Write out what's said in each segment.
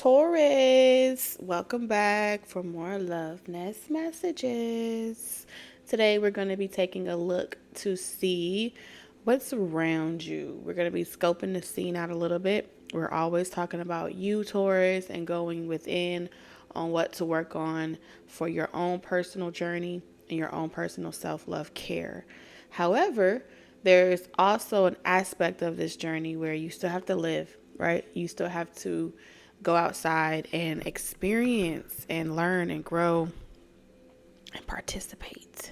Taurus, welcome back for more Love Nest messages. Today we're going to be taking a look to see what's around you. We're going to be scoping the scene out a little bit. We're always talking about you, Taurus, and going within on what to work on for your own personal journey and your own personal self-love care. However, there's also an aspect of this journey where you still have to live, right? You still have to go outside and experience and learn and grow and participate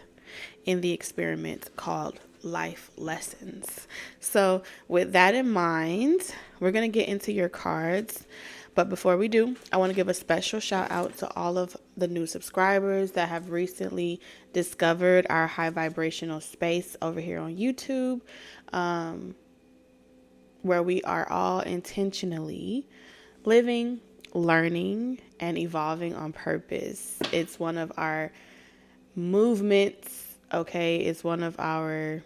in the experiment called life lessons. So, with that in mind, we're going to get into your cards. But before we do, I want to give a special shout out to all of the new subscribers that have recently discovered our high vibrational space over here on YouTube, where we are all intentionally living, learning, and evolving on purpose. It's one of our movements, okay? It's one of our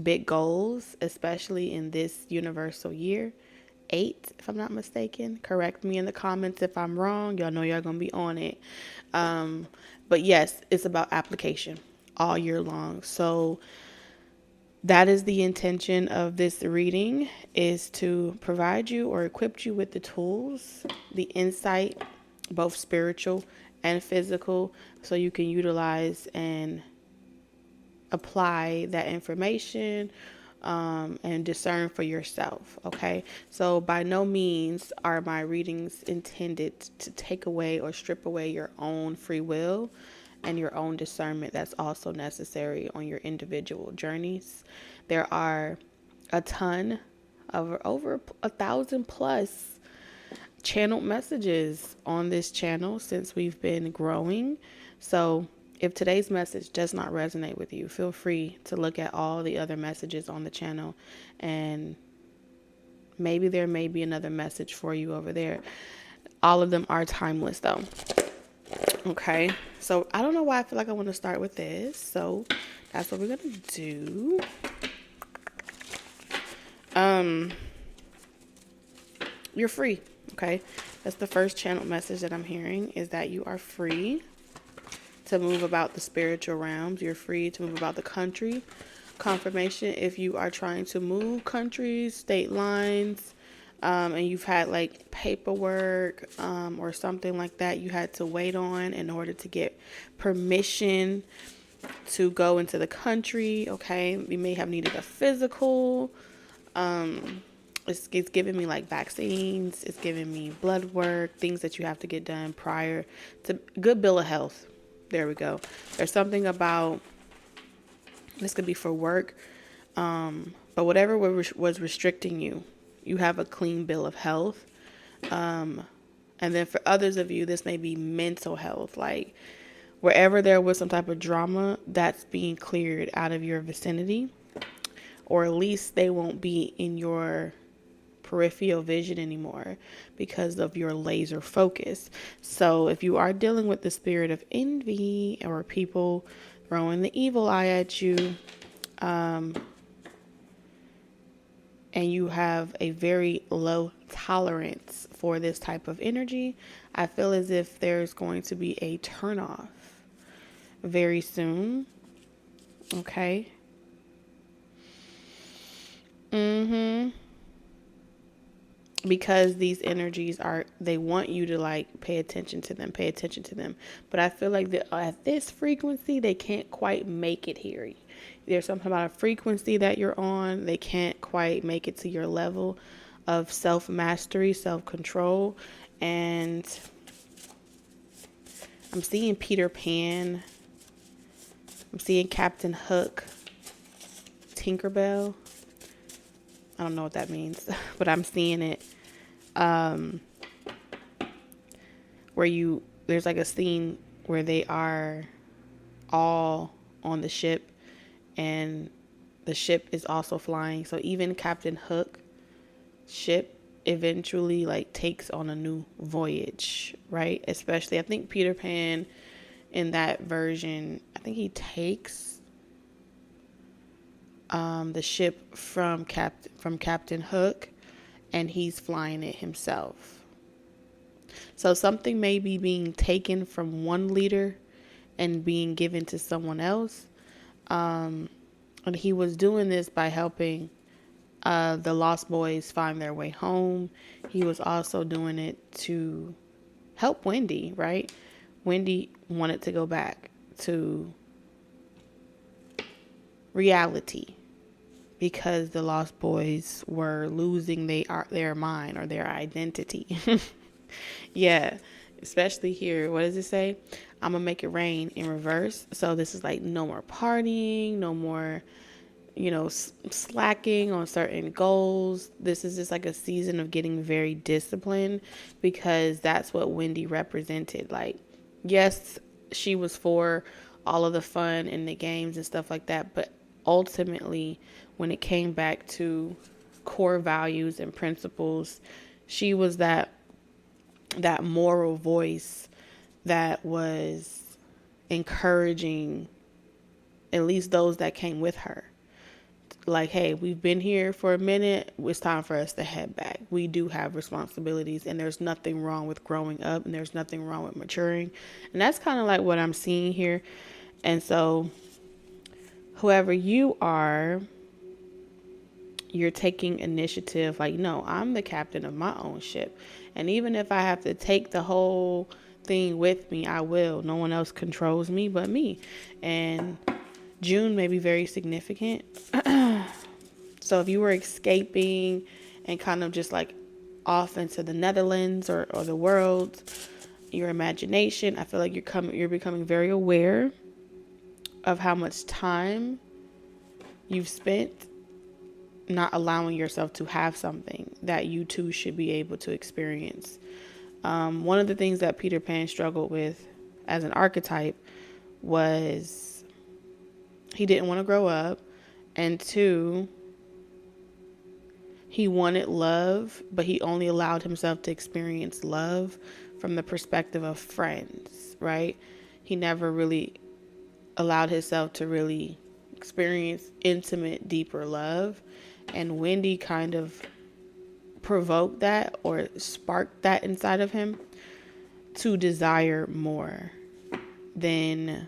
big goals, especially in this universal year. 8, if I'm not mistaken. Correct me in the comments if I'm wrong. Y'all know y'all gonna be on it. But yes, it's about application all year long. So that is the intention of this reading, is to provide you or equip you with the tools, the insight, both spiritual and physical, so you can utilize and apply that information and discern for yourself. Okay, so by no means are my readings intended to take away or strip away your own free will and your own discernment that's also necessary on your individual journeys. There are a ton of over 1,000 plus channeled messages on this channel since we've been growing. So if today's message does not resonate with you, feel free to look at all the other messages on the channel, and maybe there may be another message for you over there. All of them are timeless though. Okay, so I don't know why I feel like I want to start with this, so that's what we're gonna do. You're free. Okay, that's the first channel message that I'm hearing, is that you are free to move about the spiritual realms. You're free to move about the country. Confirmation if you are trying to move countries, state lines, and you've had like paperwork or something like that you had to wait on in order to get permission to go into the country. Okay, you may have needed a physical. It's giving me like vaccines. It's giving me blood work, things that you have to get done prior to good bill of health. There we go. There's something about, this could be for work, but whatever was restricting you, you have a clean bill of health. And then for others of you, this may be mental health. Like wherever there was some type of drama, that's being cleared out of your vicinity, or at least they won't be in your peripheral vision anymore because of your laser focus. So if you are dealing with the spirit of envy or people throwing the evil eye at you, and you have a very low tolerance for this type of energy, I feel as if there's going to be a turnoff very soon. Okay. Because these energies they want you to like pay attention to them. But I feel like that at this frequency, they can't quite make it here. There's something about a frequency that you're on. They can't quite make it to your level of self-mastery, self-control. And I'm seeing Peter Pan. I'm seeing Captain Hook, Tinkerbell. I don't know what that means, but I'm seeing it. There's like a scene where they are all on the ship and the ship is also flying. So even Captain Hook ship eventually like takes on a new voyage, right? Especially I think Peter Pan in that version, I think he takes the ship from Captain Hook, and he's flying it himself. So something may be being taken from one leader and being given to someone else. And he was doing this by helping the Lost Boys find their way home. He was also doing it to help Wendy, right? Wendy wanted to go back to reality because the Lost Boys were losing their mind or their identity. Yeah, especially here. What does it say? I'm gonna make it rain in reverse. So this is like no more partying, no more, slacking on certain goals. This is just like a season of getting very disciplined because that's what Wendy represented. Like, yes, she was for all of the fun and the games and stuff like that, but ultimately, when it came back to core values and principles, she was that moral voice that was encouraging at least those that came with her. Like, hey, we've been here for a minute. It's time for us to head back. We do have responsibilities, and there's nothing wrong with growing up, and there's nothing wrong with maturing. And that's kind of like what I'm seeing here. And so, whoever you are, you're taking initiative. Like, no, I'm the captain of my own ship. And even if I have to take the whole thing with me, I will. No one else controls me but me. And June may be very significant. So if you were escaping and kind of just like off into the Netherlands or the world, your imagination, I feel like you're becoming very aware of how much time you've spent not allowing yourself to have something that you too should be able to experience. One of the things that Peter Pan struggled with as an archetype was he didn't want to grow up, and two, he wanted love, but he only allowed himself to experience love from the perspective of friends, right? He never really allowed himself to really experience intimate, deeper love. And Wendy kind of provoked that or sparked that inside of him to desire more than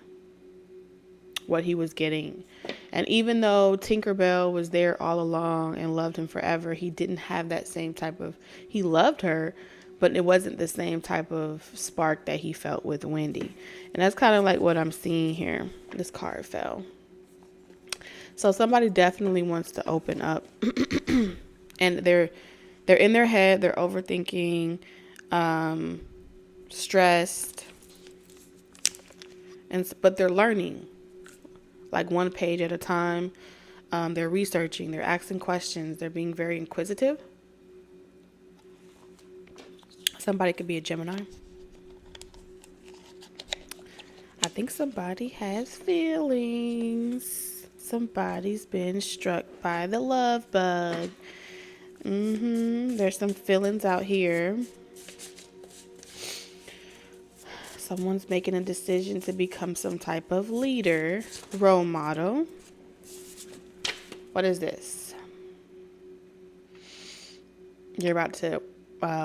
what he was getting. And even though Tinkerbell was there all along and loved him forever, he didn't have that same type of, he loved her, but it wasn't the same type of spark that he felt with Wendy. And that's kind of like what I'm seeing here. This card fell. So somebody definitely wants to open up and they're in their head, they're overthinking, stressed, but they're learning like one page at a time. They're researching, they're asking questions, they're being very inquisitive. Somebody could be a Gemini. I think somebody has feelings. Somebody's been struck by the love bug. There's some feelings out here. Someone's making a decision to become some type of leader, role model. What is this? You're about to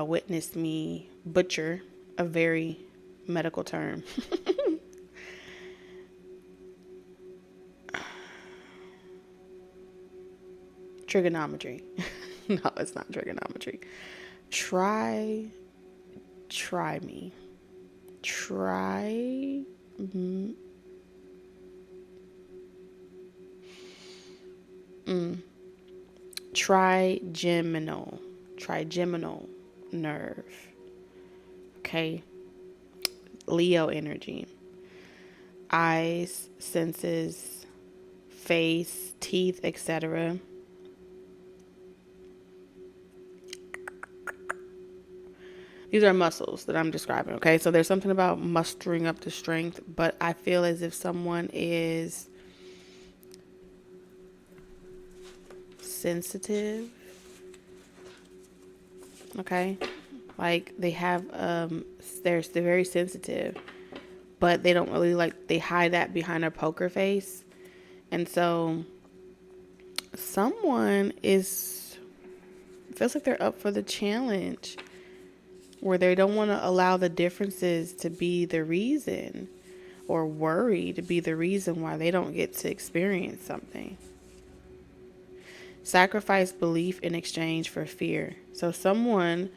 witness me butcher a very medical term. Trigonometry. No, it's not trigonometry. Try me. Trigeminal nerve. Okay. Leo energy. Eyes, senses, face, teeth, etc. These are muscles that I'm describing, okay? So there's something about mustering up the strength, but I feel as if someone is sensitive, okay? Like they have, they're very sensitive, but they don't really they hide that behind a poker face. And so feels like they're up for the challenge. where they don't want to allow the differences to be the reason, or worry to be the reason why they don't get to experience something. Sacrifice belief in exchange for fear. So someone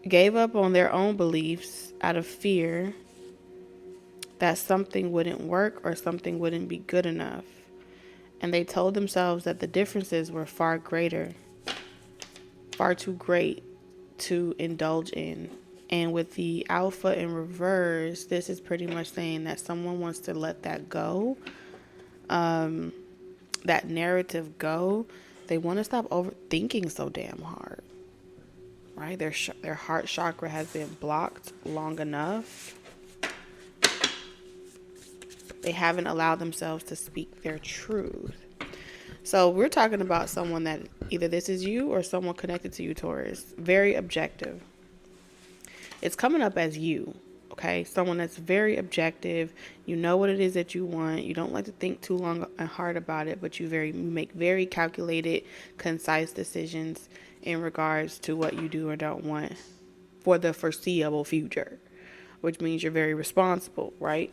gave up on their own beliefs out of fear that something wouldn't work or something wouldn't be good enough. And they told themselves that the differences were far greater, far too great to indulge in. And with the alpha in reverse, this is pretty much saying that someone wants to let that go, that narrative go. They want to stop overthinking so damn hard, right? Their heart chakra has been blocked long enough. They haven't allowed themselves to speak their truth. So we're talking about someone that either this is you or someone connected to you, Taurus. Very objective. It's coming up as you, okay? Someone that's very objective. You know what it is that you want. You don't like to think too long and hard about it, but you make very calculated, concise decisions in regards to what you do or don't want for the foreseeable future, which means you're very responsible, right?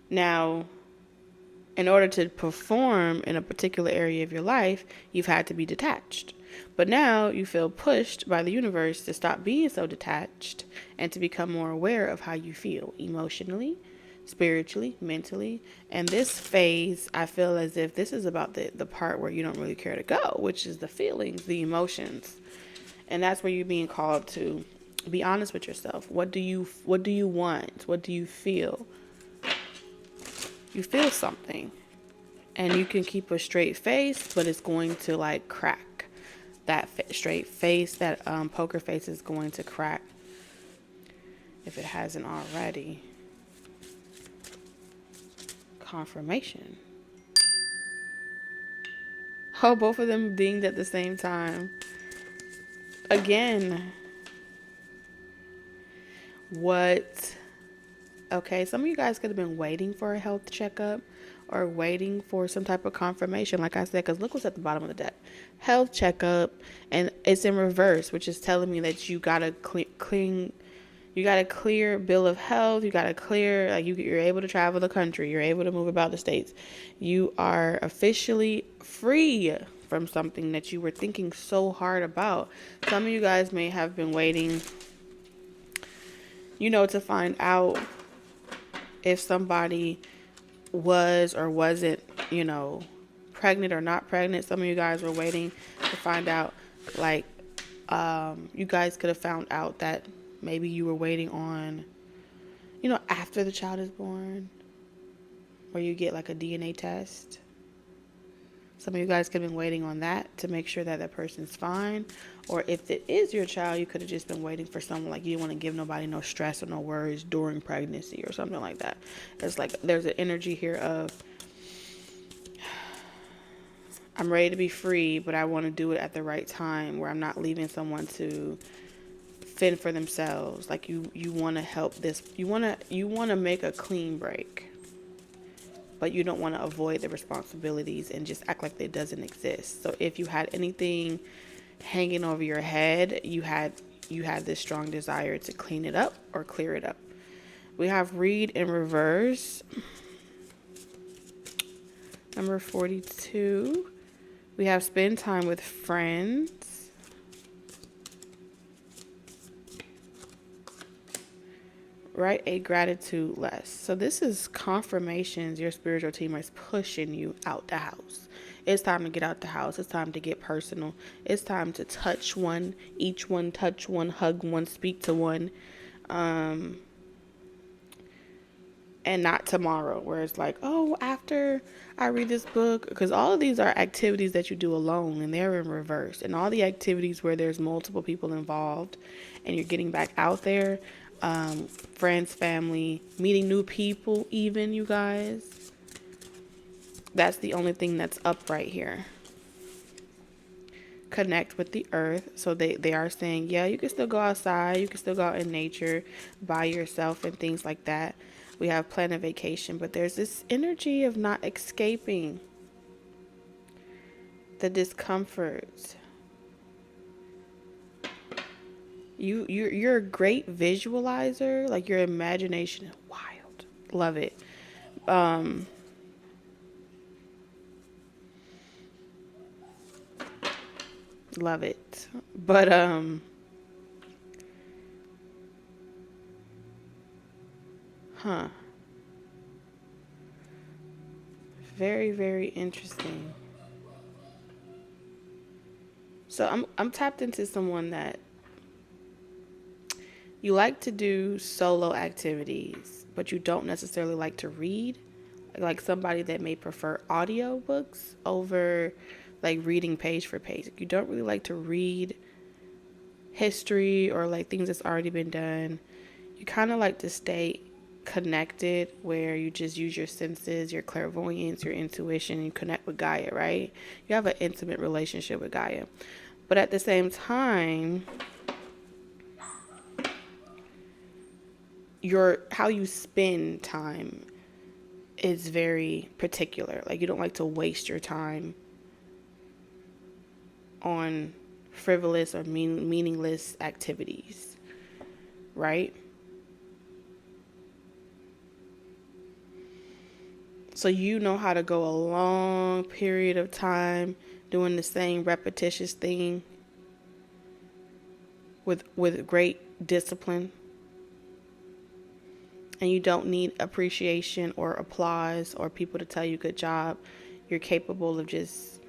Now, in order to perform in a particular area of your life, you've had to be detached. But now you feel pushed by the universe to stop being so detached and to become more aware of how you feel emotionally, spiritually, mentally. And this phase, I feel as if this is about the part where you don't really care to go, which is the feelings, the emotions. And that's where you're being called to be honest with yourself. What do you want? What do you feel? You feel something. And you can keep a straight face, but it's going to like crack. That straight face, that poker face is going to crack if it hasn't already. Confirmation. Oh, both of them dinged at the same time. Again. What? Okay, some of you guys could have been waiting for a health checkup or waiting for some type of confirmation, like I said, because look what's at the bottom of the deck. Health checkup, and it's in reverse, which is telling me that you got a clear bill of health. You got a clear, like you're able to travel the country. You're able to move about the states. You are officially free from something that you were thinking so hard about. Some of you guys may have been waiting, to find out if somebody was or wasn't, pregnant or not pregnant. Some of you guys were waiting to find out, like, you guys could have found out that maybe you were waiting on, after the child is born, where you get like a DNA test. Some of you guys could have been waiting on that to make sure that that person's fine. Or if it is your child, you could have just been waiting for someone, like you didn't want to give nobody no stress or no worries during pregnancy or something like that. It's like there's an energy here of, I'm ready to be free, but I want to do it at the right time where I'm not leaving someone to fend for themselves. Like you want to help this. You want to make a clean break, but you don't want to avoid the responsibilities and just act like it doesn't exist. So if you had anything hanging over your head, you had this strong desire to clean it up or clear it up. We have read in reverse. Number 42. We have spend time with friends. Write a gratitude list. So this is confirmations your spiritual team is pushing you out the house. It's time to get out the house. It's time to get personal. It's time to touch one, each one, touch one, hug one, speak to one. And not tomorrow, where it's like, oh, after I read this book. Because all of these are activities that you do alone, and they're in reverse. And all the activities where there's multiple people involved and you're getting back out there, friends, family, meeting new people, even, you guys. That's the only thing that's up right here. Connect with the earth. So they are saying, yeah, you can still go outside. You can still go out in nature by yourself and things like that. We have plan a vacation, but there's this energy of not escaping the discomfort. You're a great visualizer. Like your imagination is wild. Love it. Um, love it. But huh. Very, very interesting. So I'm tapped into someone that you like to do solo activities, but you don't necessarily like to read. Like somebody that may prefer audiobooks over like reading page for page. You don't really like to read history or like things that's already been done. You kind of like to stay connected where you just use your senses, your clairvoyance, your intuition, and you connect with Gaia, right? You have an intimate relationship with Gaia. But at the same time, your how you spend time is very particular. Like you don't like to waste your time on frivolous or meaningless activities, right? So you know how to go a long period of time doing the same repetitious thing with great discipline, and you don't need appreciation or applause or people to tell you good job. You're capable of just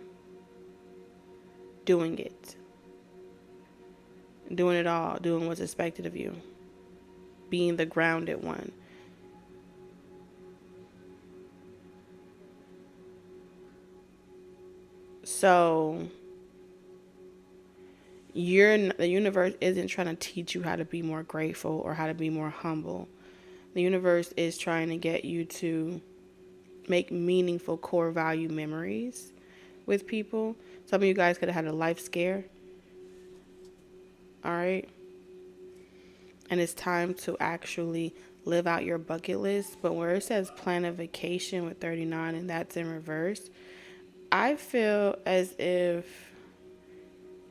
doing it. Doing it all, doing what's expected of you. Being the grounded one. So the universe isn't trying to teach you how to be more grateful or how to be more humble. The universe is trying to get you to make meaningful core value memories with people. Some of you guys could have had a life scare. All right. And it's time to actually live out your bucket list. But where it says plan a vacation with 39 and that's in reverse, I feel as if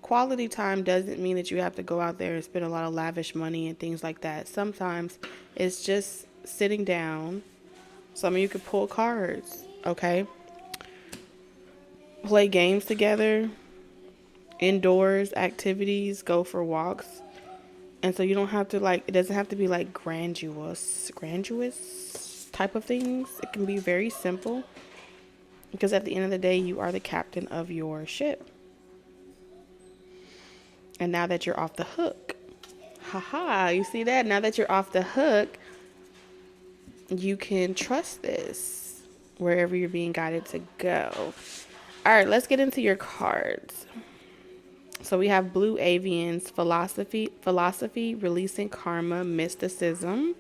quality time doesn't mean that you have to go out there and spend a lot of lavish money and things like that. Sometimes it's just sitting down. Some of you could pull cards, okay? Play games together, indoors activities, go for walks. And so you don't have to like, it doesn't have to be like grandiose type of things. It can be very simple because at the end of the day, you are the captain of your ship. And now that you're off the hook, haha, you see that? Now that you're off the hook, you can trust this wherever you're being guided to go. All right, let's get into your cards. So we have Blue Avians, philosophy, releasing karma, mysticism.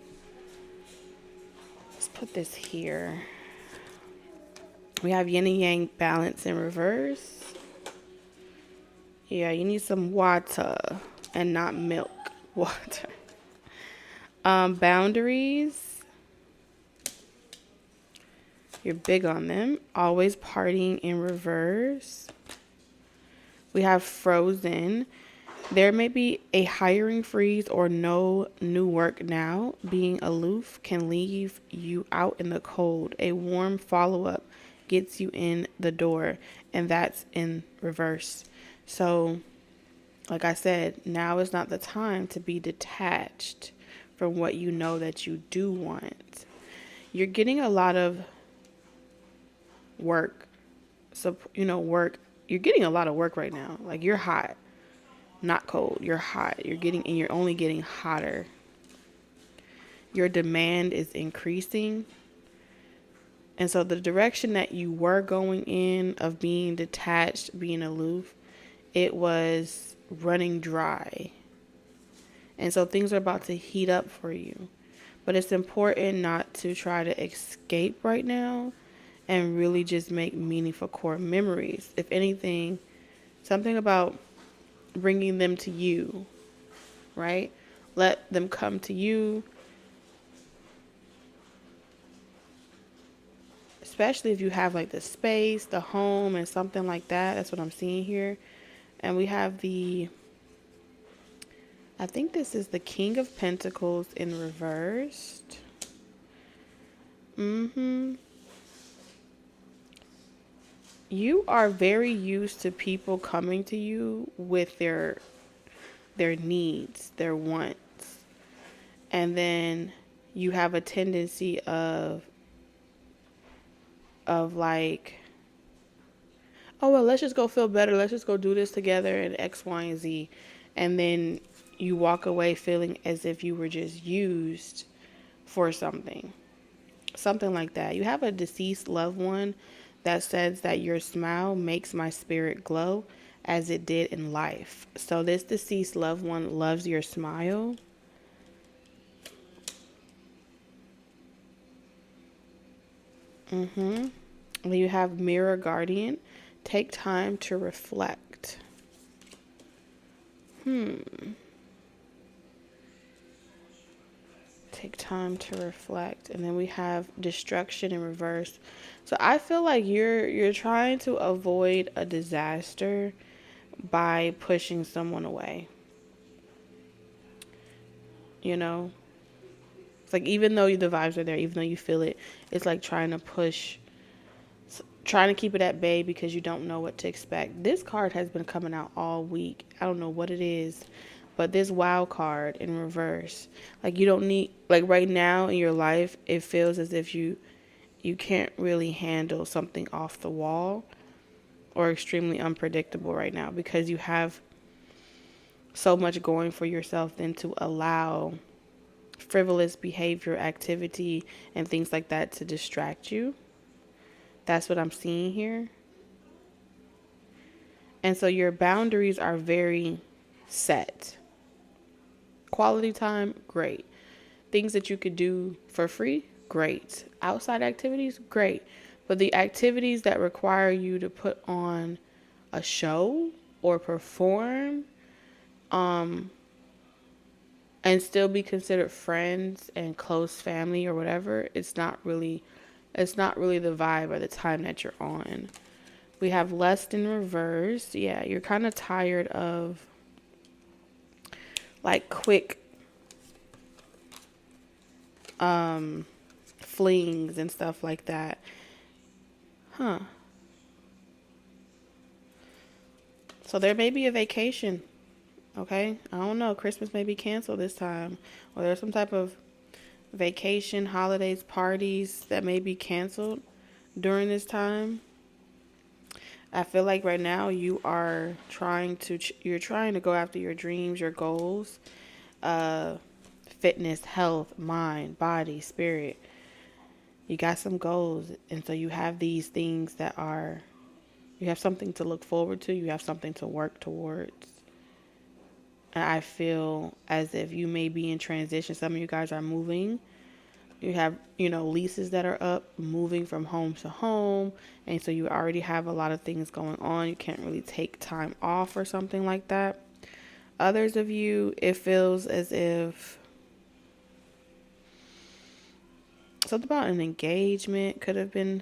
Let's put this here. We have yin and yang, balance in reverse. Yeah, you need some water and not milk. Water. Boundaries. You're big on them. Always partying in reverse. We have frozen. There may be a hiring freeze or no new work now. Being aloof can leave you out in the cold. A warm follow-up gets you in the door, and that's in reverse. So, like I said, now is not the time to be detached from what you know that you do want. You're getting a lot of work. So, work. You're getting a lot of work right now. Like you're hot. Not cold. You're hot. You're only getting hotter. Your demand is increasing. And so the direction that you were going in of being detached, being aloof, it was running dry. And so things are about to heat up for you. But it's important not to try to escape right now and really just make meaningful core memories. If anything, something about bringing them to you, right? Let them come to you, especially if you have like the space, the home, and something like that. That's what I'm seeing here. And we have the I think this is the King of Pentacles in reversed. You are very used to people coming to you with their needs, their wants. And then you have a tendency of like, oh well, let's just go feel better. Let's just go do this together and X, Y, and Z. And then you walk away feeling as if you were just used for something. Something like that. You have a deceased loved one that says that your smile makes my spirit glow as it did in life. So this deceased loved one loves your smile. You have Mirror Guardian. Take time to reflect. Take time to reflect. And then we have Destruction in reverse. So I feel like you're trying to avoid a disaster by pushing someone away. You know? It's like even though the vibes are there, even though you feel it, it's like trying to keep it at bay because you don't know what to expect. This card has been coming out all week. I don't know what it is, but this wild card in reverse, like you don't need, like right now in your life, it feels as if you can't really handle something off the wall or extremely unpredictable right now because you have so much going for yourself than to allow frivolous behavior, activity, and things like that to distract you. That's what I'm seeing here. And so your boundaries are very set. Quality time, great. Things that you could do for free, great. Outside activities, great. But the activities that require you to put on a show or perform, and still be considered friends and close family or whatever, it's not really the vibe or the time that you're on. We have Lust in reverse. Yeah, you're kind of tired of like quick flings and stuff like that. Huh. So there may be a vacation. Okay? I don't know. Christmas may be canceled this time. Or there's some type of vacation, holidays, parties that may be canceled during this time. I feel like right now you're trying to go after your dreams, your goals, fitness, health, mind, body, spirit. You got some goals, and so you have these things you have something to look forward to, you have something to work towards. And I feel as if you may be in transition. Some of you guys are moving. You have, leases that are up, moving from home to home. And so you already have a lot of things going on. You can't really take time off or something like that. Others of you, it feels as if something about an engagement could have been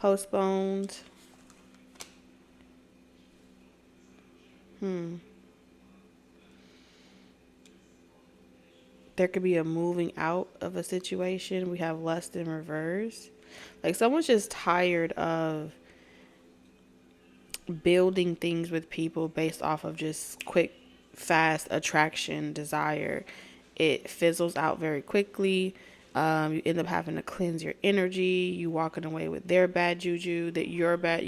postponed. There could be a moving out of a situation. We have Lust in reverse. Like someone's just tired of building things with people based off of just quick, fast attraction, desire. It fizzles out very quickly. You end up having to cleanse your energy. You walking away with their bad juju, that you're bad,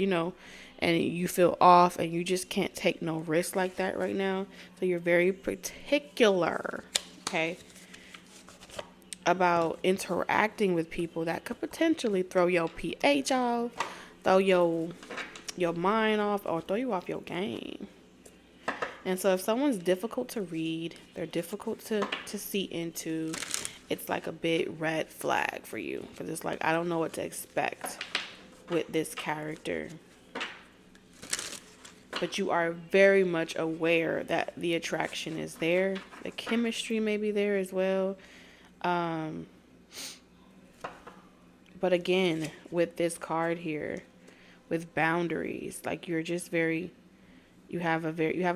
and you feel off, and you just can't take no risk like that right now. So you're very particular, okay, about interacting with people that could potentially throw your pH off, throw your mind off, or throw you off your game. And so if someone's difficult to read, they're difficult to see into, it's like a big red flag for you. Because it's like, I don't know what to expect with this character. But you are very much aware that the attraction is there. The chemistry may be there as well. But again, with this card here, with boundaries, like you're just very, you have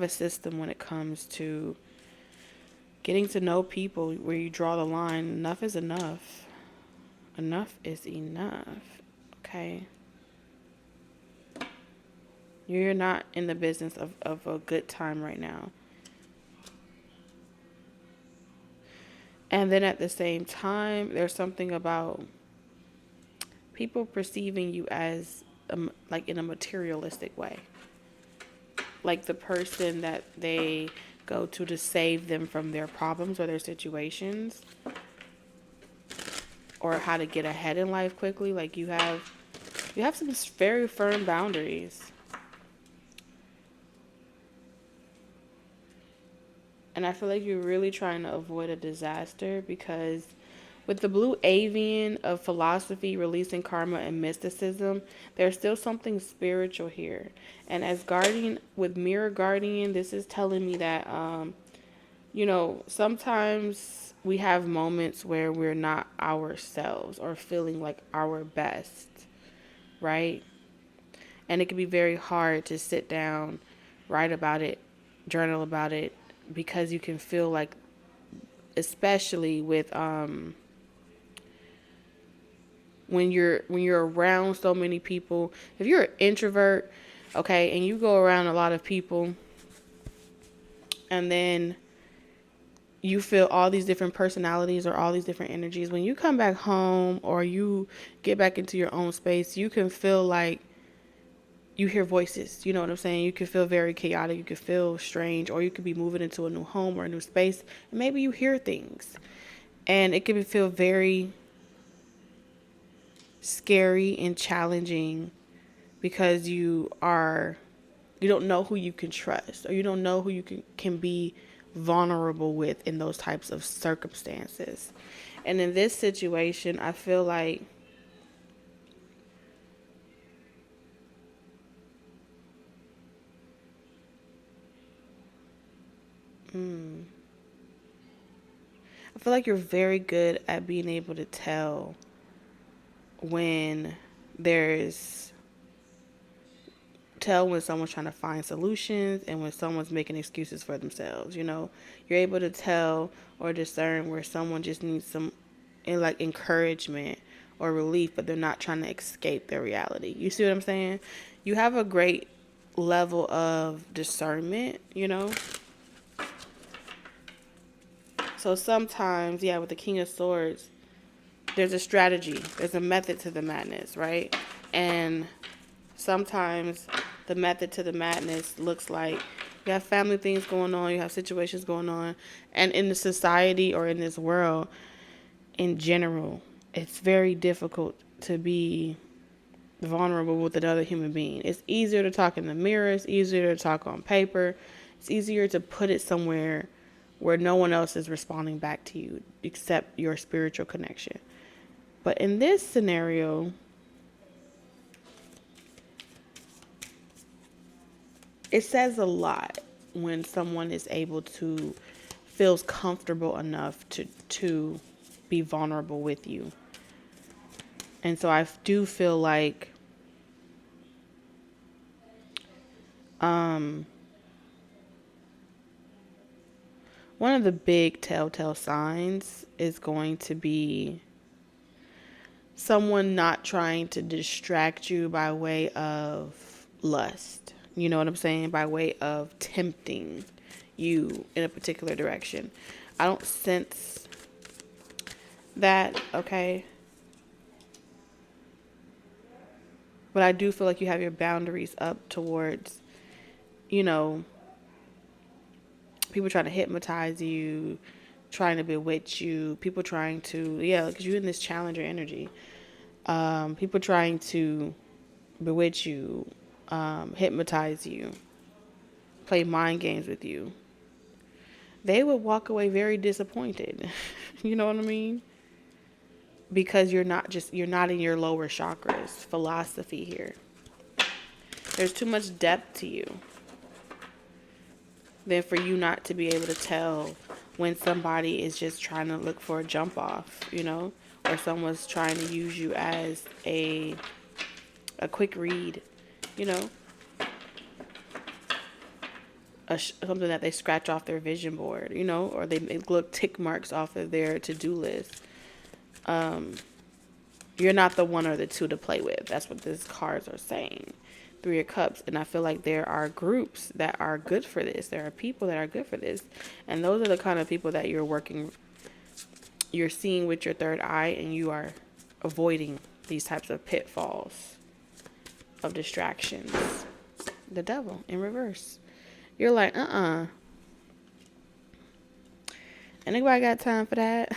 a system when it comes to getting to know people where you draw the line. Enough is enough. Enough is enough. Okay. You're not in the business of a good time right now. And then at the same time, there's something about people perceiving you as like in a materialistic way. Like the person that they go to save them from their problems or their situations, or how to get ahead in life quickly. Like you have some very firm boundaries. And I feel like you're really trying to avoid a disaster, because with the blue avian of philosophy, releasing karma and mysticism, there's still something spiritual here. And as guardian, with mirror guardian, this is telling me that, sometimes we have moments where we're not ourselves or feeling like our best, right? And it can be very hard to sit down, write about it, journal about it, because you can feel like, especially with when you're around so many people. If you're an introvert, okay, and you go around a lot of people, and then you feel all these different personalities or all these different energies, when you come back home or you get back into your own space, you can feel like you hear voices. You know what I'm saying? You can feel very chaotic, you can feel strange, or you could be moving into a new home or a new space, and maybe you hear things, and it can feel very scary and challenging, because you don't know who you can trust, or you don't know who you can be vulnerable with in those types of circumstances. And in this situation, I feel like you're very good at being able to tell when there's tell when someone's trying to find solutions and when someone's making excuses for themselves. You're able to tell or discern where someone just needs some like encouragement or relief, but they're not trying to escape their reality. You see what I'm saying? You have a great level of discernment. So sometimes, yeah, with the King of Swords, there's a strategy, there's a method to the madness, right? And sometimes the method to the madness looks like you have family things going on, you have situations going on, and in the society or in this world in general, it's very difficult to be vulnerable with another human being. It's easier to talk in the mirror, it's easier to talk on paper, it's easier to put it somewhere where no one else is responding back to you except your spiritual connection. But in this scenario, it says a lot when someone is able to feels comfortable enough to be vulnerable with you. And so I do feel like one of the big telltale signs is going to be someone not trying to distract you by way of lust. You know what I'm saying? By way of tempting you in a particular direction. I don't sense that, okay? But I do feel like you have your boundaries up towards, people trying to hypnotize you, trying to bewitch you, people trying to, because you're in this challenger energy. People trying to bewitch you, hypnotize you, play mind games with you. They would walk away very disappointed. You know what I mean? Because you're not in your lower chakras. Philosophy here. There's too much depth to you than for you not to be able to tell when somebody is just trying to look for a jump off, or someone's trying to use you as a quick read, something that they scratch off their vision board, or they make little tick marks off of their to-do list. You're not the one or the two to play with. That's what these cards are saying. Three of Cups. And I feel like there are groups that are good for this. There are people that are good for this. And those are the kind of people that you're seeing with your third eye, and you are avoiding these types of pitfalls of distractions. The Devil in reverse. You're like, Anybody got time for that?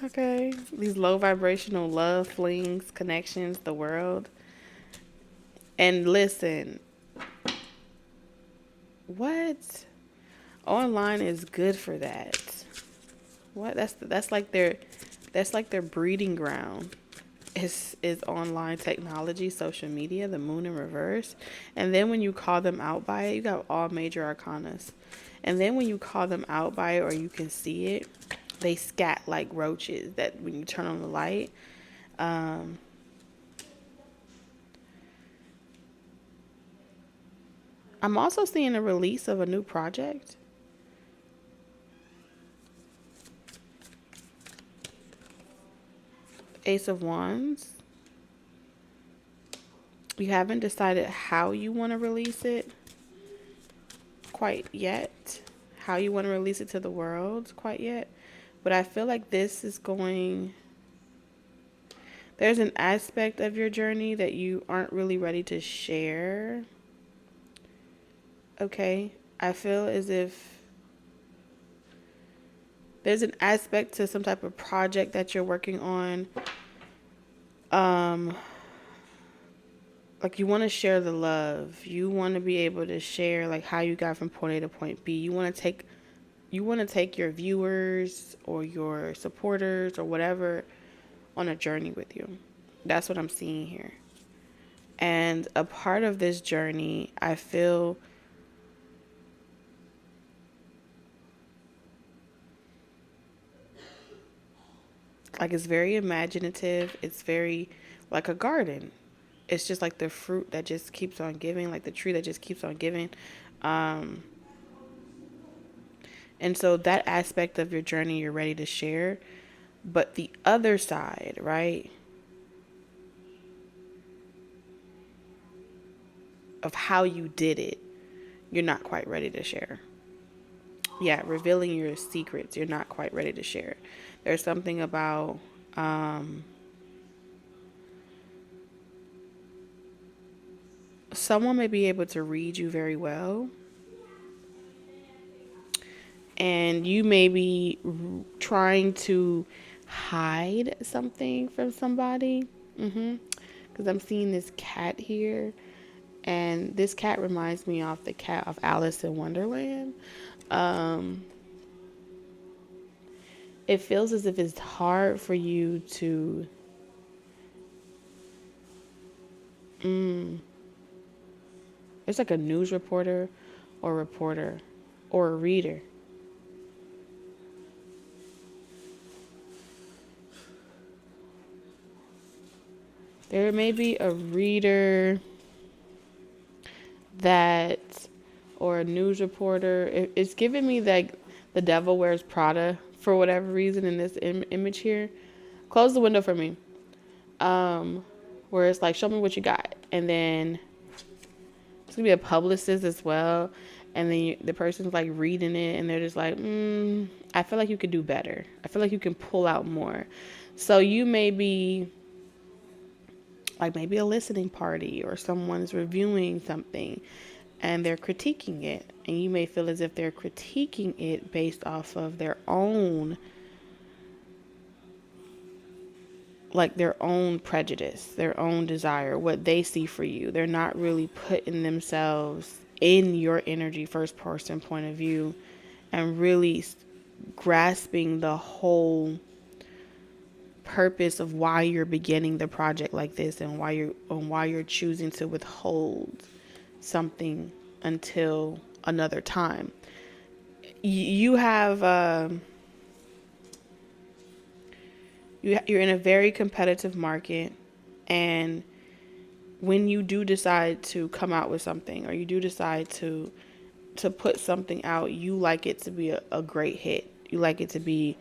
Okay. These low vibrational love, flings, connections, the world. And listen, what? Online is good for that. What? That's like their breeding ground. Is online technology, social media, the moon in reverse. And then when you call them out by it, you got all major arcanas. And then when you call them out by it, or you can see it, they scat like roaches that when you turn on the light. I'm also seeing a release of a new project. Ace of Wands. You haven't decided how you want to release it quite yet. How you want to release it to the world quite yet. But I feel like this is going... There's an aspect of your journey that you aren't really ready to share. Okay? I feel as if there's an aspect to some type of project that you're working on. Like you want to share the love. You want to be able to share like how you got from point A to point B. You want to take your viewers or your supporters or whatever on a journey with you. That's what I'm seeing here. And a part of this journey, I feel like it's very imaginative. It's very like a garden. It's just like the fruit that just keeps on giving, like the tree that just keeps on giving. And so that aspect of your journey you're ready to share. But the other side, right, of how you did it, you're not quite ready to share. Yeah, revealing your secrets, you're not quite ready to share. There's something about... someone may be able to read you very well, and you may be trying to hide something from somebody. Because I'm seeing this cat here, and this cat reminds me of the cat of Alice in Wonderland. It feels as if it's hard for you to... It's like a news reporter or a reader. There may be a reader that, or a news reporter. It's giving me like the devil wears Prada for whatever reason in this image here. Close the window for me. Where it's like, show me what you got. And then it's going to be a publicist as well. And then the person's like reading it and they're just like, I feel like you could do better. I feel like you can pull out more. So you may be like maybe a listening party, or someone's reviewing something and they're critiquing it. And you may feel as if they're critiquing it based off of their own, like their own prejudice, their own desire, what they see for you. They're not really putting themselves in your energy, first person point of view, and really grasping the whole purpose of why you're beginning the project like this, and why you're choosing to withhold something until another time. You have you're in a very competitive market, and when you do decide to come out with something, or you do decide to put something out, you like it to be a great hit. You like it to be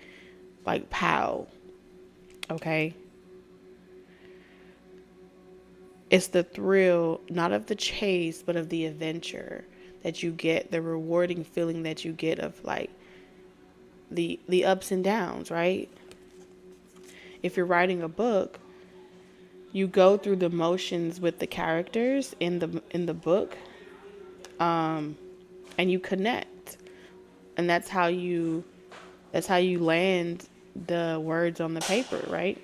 like pow. Okay? It's the thrill, not of the chase, but of the adventure that you get, the rewarding feeling that you get of like the ups and downs, right? If you're writing a book, you go through the motions with the characters in the book, and you connect, and that's how you land the words on the paper, right?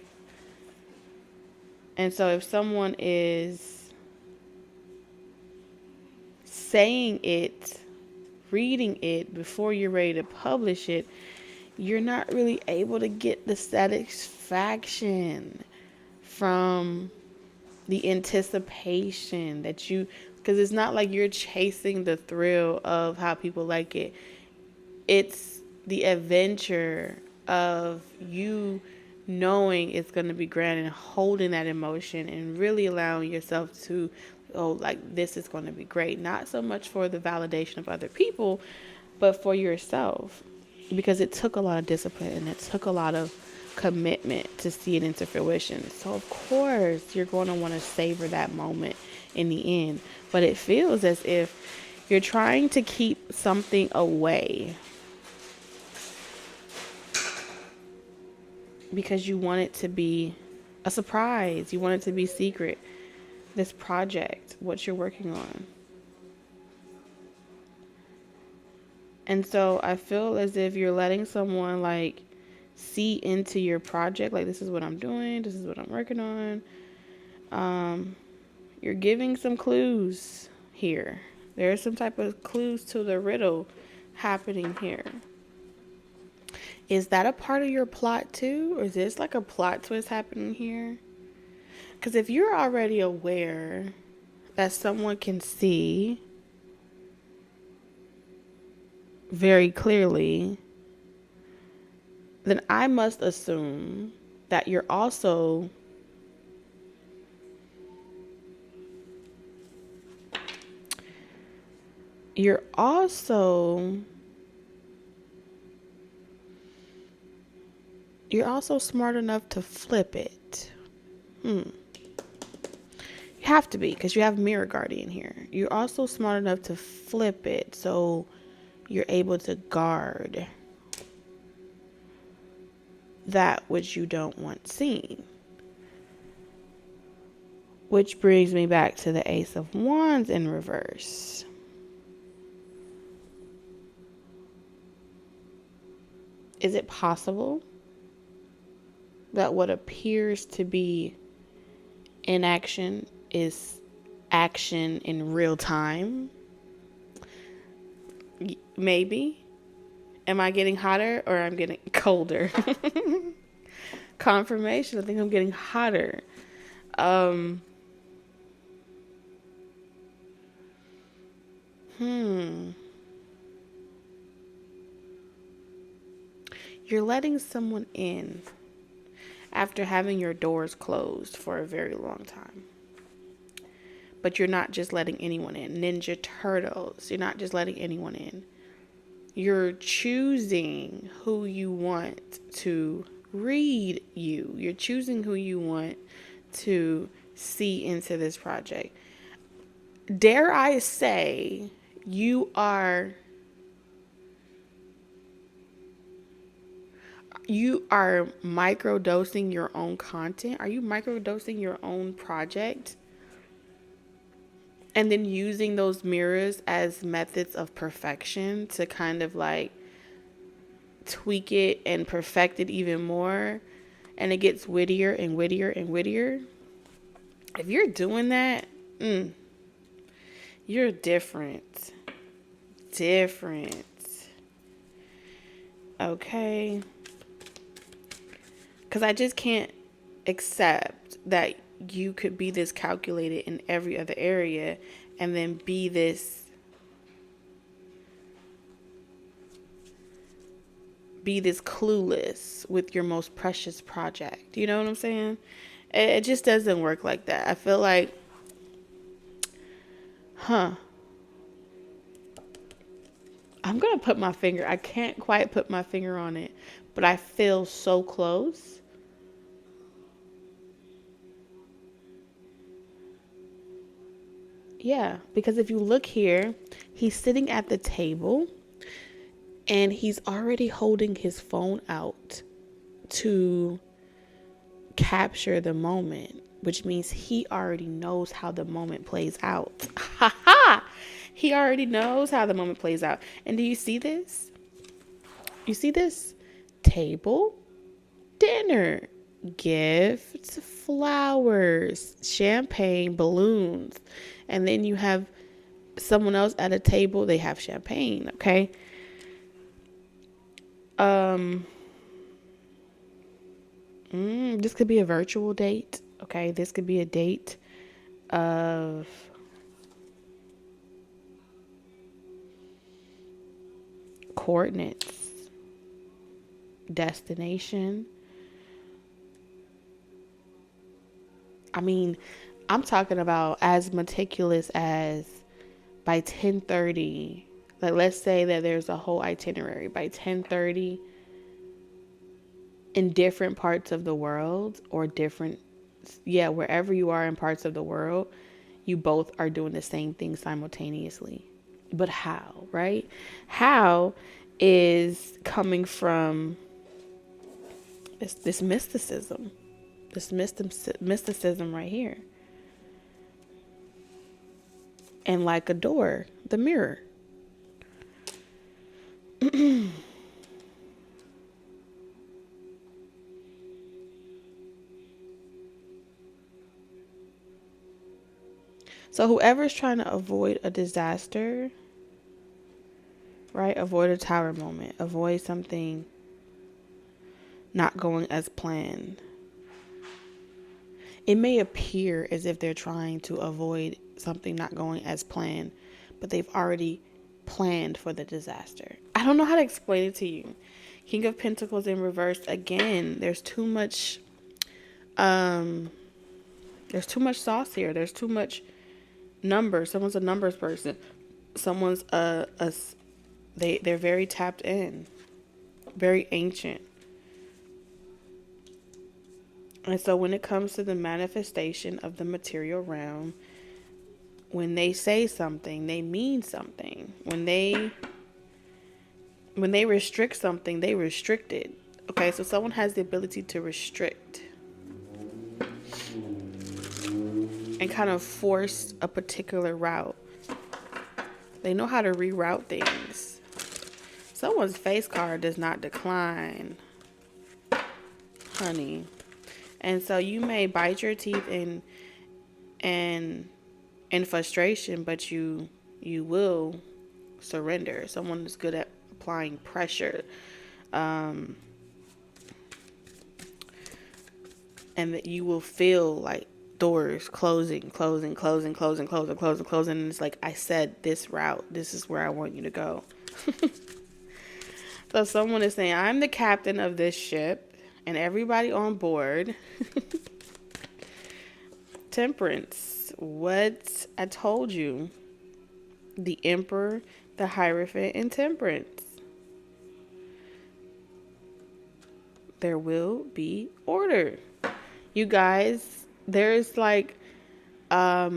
And so if someone is saying it, reading it before you're ready to publish it, you're not really able to get the satisfaction from the anticipation that you, because it's not like you're chasing the thrill of how people like it. It's the adventure of you knowing it's going to be grand and holding that emotion and really allowing yourself to, oh, like this is going to be great. Not so much for the validation of other people, but for yourself, because it took a lot of discipline and it took a lot of commitment to see it into fruition. So of course you're going to want to savor that moment in the end, but it feels as if you're trying to keep something away because you want it to be a surprise. You want it to be secret. This project, what you're working on. And so I feel as if you're letting someone like see into your project. Like, this is what I'm doing. This is what I'm working on. You're giving some clues here. There's some type of clues to the riddle happening here. Is that a part of your plot too? Or is this like a plot twist happening here? Because if you're already aware that someone can see very clearly, then I must assume that you're also smart enough to flip it. You have to be, because you have Mirror Guardian here. You're also smart enough to flip it so you're able to guard that which you don't want seen. Which brings me back to the Ace of Wands in reverse. Is it possible that what appears to be inaction is action in real time? Maybe. Am I getting hotter or I'm getting colder? Confirmation. I think I'm getting hotter. You're letting someone in after having your doors closed for a very long time. But you're not just letting anyone in. Ninja Turtles, you're not just letting anyone in. You're choosing who you want to read you. You're choosing who you want to see into this project. Dare I say, you are microdosing your own content? Are you microdosing your own project? And then using those mirrors as methods of perfection to kind of like tweak it and perfect it even more. And it gets wittier and wittier and wittier. If you're doing that, you're different. Okay? Because I just can't accept that you could be this calculated in every other area and then be this clueless with your most precious project. You know what I'm saying? It just doesn't work like that. I feel like Huh. I'm going to put my finger. I can't quite put my finger on it, but I feel so close. Yeah, because if you look here, he's sitting at the table and he's already holding his phone out to capture the moment, which means he already knows how the moment plays out. Ha ha! He already knows how the moment plays out. And do you see this? You see this? Table, dinner, gifts, flowers, champagne, balloons. And then you have someone else at a table, they have champagne, okay? This could be a virtual date, okay? This could be a date of coordinates, destination. I mean, I'm talking about as meticulous as by 10:30. Like, let's say that there's a whole itinerary. By 10:30, in different parts of the world, or different, yeah, wherever you are in parts of the world, you both are doing the same thing simultaneously. But how, right? How is coming from this mysticism, mysticism right here. And like a door, the mirror. So whoever's trying to avoid a disaster, right? Avoid a tower moment. Avoid something not going as planned. It may appear as if they're trying to avoid something not going as planned, but they've already planned for the disaster. I don't know how to explain it to you. King of Pentacles in reverse again. There's too much sauce here. There's too much numbers. Someone's a numbers person. Someone's they're very tapped in. Very ancient. And so when it comes to the manifestation of the material realm, when they say something, they mean something. When they restrict something, they restrict it. Okay, so someone has the ability to restrict and kind of force a particular route. They know how to reroute things. Someone's face card does not decline, honey. And so you may bite your teeth in frustration, but you will surrender. Someone is good at applying pressure, and that you will feel like doors closing, and it's like, I said this route, this is where I want you to go. So someone is saying, I'm the captain of this ship and everybody on board. Temperance, what I told you. The Emperor, the Hierophant, and Temperance. There will be order. You guys, there's like a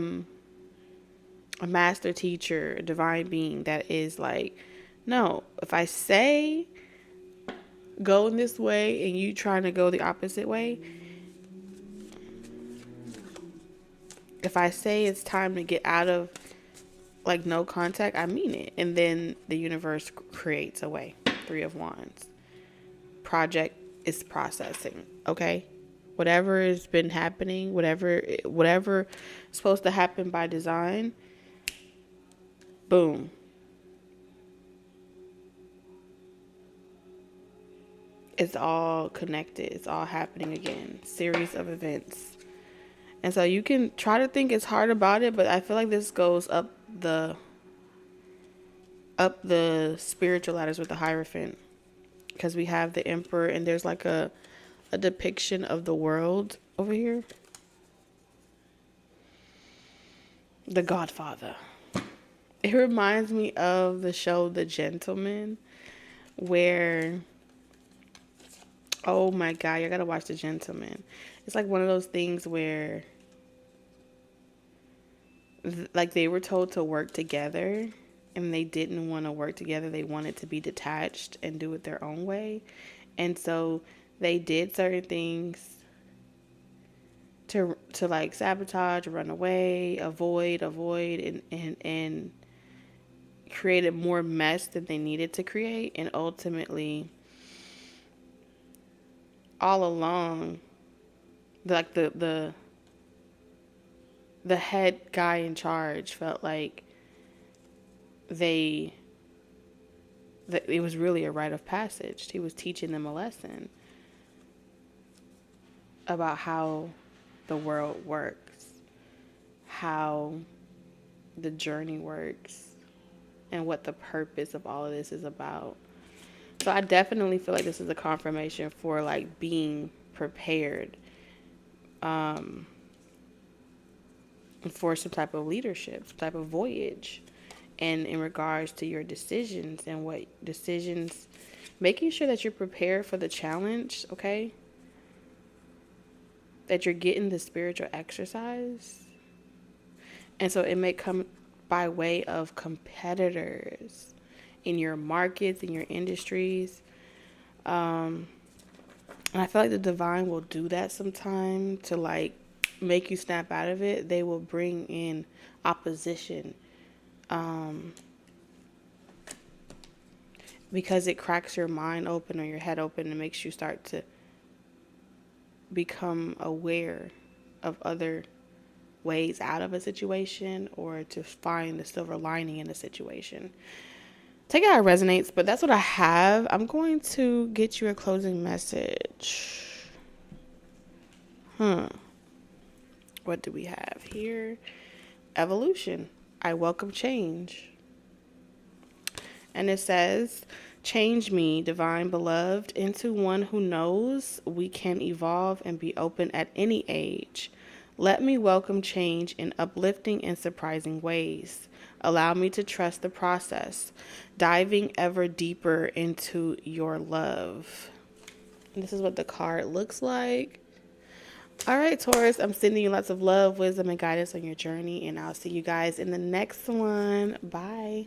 master teacher, a divine being that is like, no, if I say go in this way and you trying to go the opposite way, if I say it's time to get out of like no contact, I mean it. And then the universe creates a way. 3 of Wands. Project is processing, okay? Whatever has been happening, whatever is supposed to happen by design, boom. It's all connected. It's all happening again. Series of events. And so you can try to think it's hard about it, but I feel like this goes up the spiritual ladders with the Hierophant. Because we have the Emperor and there's like a depiction of the world over here. The Godfather. It reminds me of the show The Gentleman, where, oh my God, you gotta watch The Gentleman. It's like one of those things where, like, they were told to work together and they didn't want to work together. They wanted to be detached and do it their own way. And so they did certain things to like sabotage, run away, avoid, and created more mess than they needed to create. And ultimately, all along, like the head guy in charge felt like they that it was really a rite of passage. He was teaching them a lesson about how the world works, how the journey works, and what the purpose of all of this is about. So I definitely feel like this is a confirmation for like being prepared for some type of leadership, some type of voyage, and in regards to your decisions and what decisions, making sure that you're prepared for the challenge, okay? That you're getting the spiritual exercise. And so it may come by way of competitors in your markets, in your industries. And I feel like the divine will do that sometime to like make you snap out of it. They will bring in opposition because it cracks your mind open or your head open and makes you start to become aware of other ways out of a situation or to find the silver lining in a situation. Take it how it resonates, but that's what I have. I'm going to get you a closing message. What do we have here? Evolution. I welcome change. And it says, change me, divine beloved, into one who knows we can evolve and be open at any age. Let me welcome change in uplifting and surprising ways. Allow me to trust the process, diving ever deeper into your love. And this is what the card looks like. All right, Taurus, I'm sending you lots of love, wisdom, and guidance on your journey, and I'll see you guys in the next one. Bye.